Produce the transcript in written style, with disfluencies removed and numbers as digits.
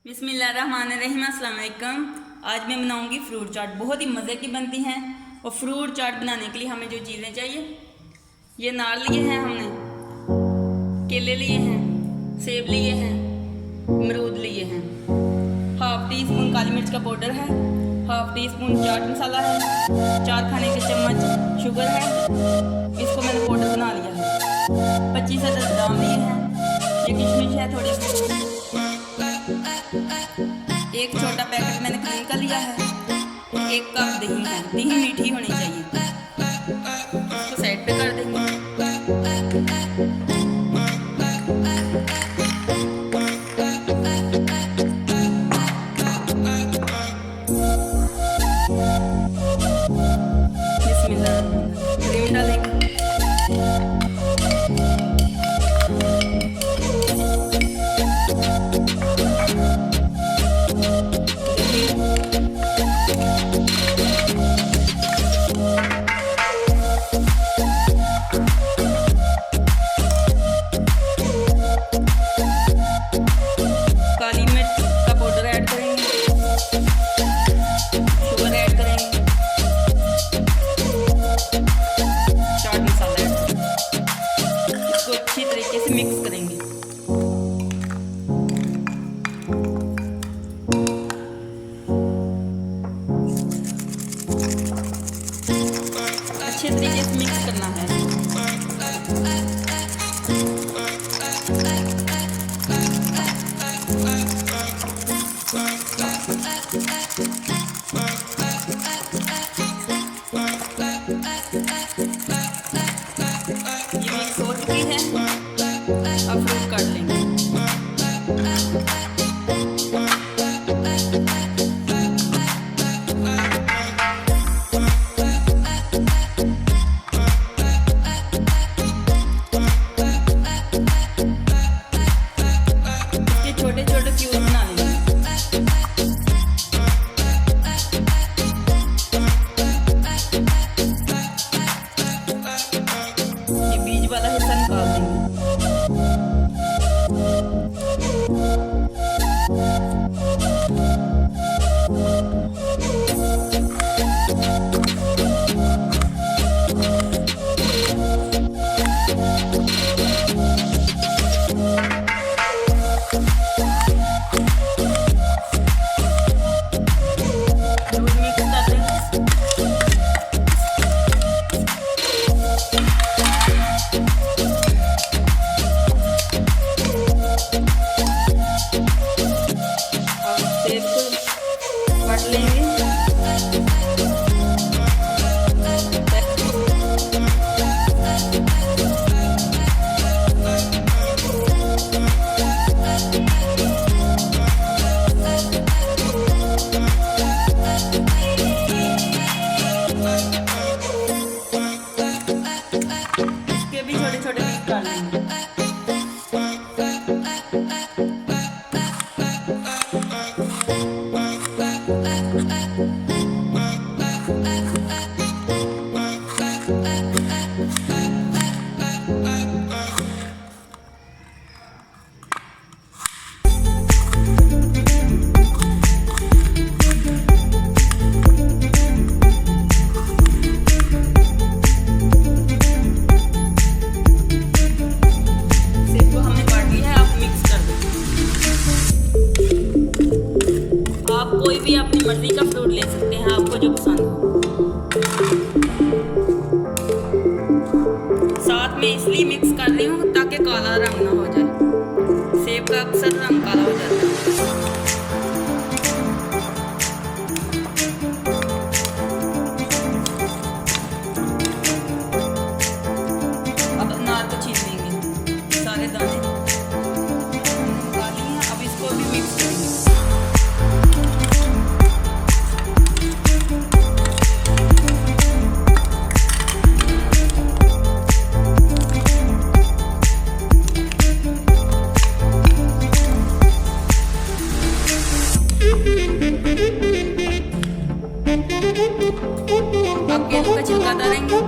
बिस्मिल्लाहिर्रहमानिर्रहीम, अस्सलाम वालेकुम। आज मैं बनाऊंगी फ्रूट चाट। बहुत ही मज़े की बनती हैं। और फ्रूट चाट बनाने के लिए हमें जो चीज़ें चाहिए, ये नार लिए हैं, हमने केले लिए हैं, सेब लिए हैं, अमरूद लिए हैं, हाफ टी स्पून काली मिर्च का पाउडर है, half tea spoon chaat masala है, 4 खाने के चम्मच शुगर है, इसको मैंने पाउडर बना लिया है, 25 अदरक बादाम लिए हैं, ये किशमिश है थोड़ी सी, एक छोटा पैकेट मैंने क्रीम का लिया है, 1 कप दही है। दही मीठी होनी चाहिए। इसको साइड पे कर देंगे। बिस्मिल्लाह, क्रीम डालेंगे। मिक्स करेंगे। अच्छे तरीके से मिक्स करना है। ये मिक्स हो चुकी है। अब फ्रूट काट लेंगे। इसके छोटे छोटे क्यूब बना लेंगे। ये बीज वाला हिस्सा निकाल देंगे। कोई भी अपनी मर्जी का फ्रूट ले सकते हैं, आपको जो पसंद हो। साथ में इसलिए मिक्स कर रही हूँ ताकि काला रंग ना हो जाए। सेब का अक्सर रंग काला हो जाता है। अब अनार को छील लेंगे। सारे दाने निकाल लिए हैं। अब इसको भी मिक्स करेंगे। अब केलों का छिलका उतारेंगे।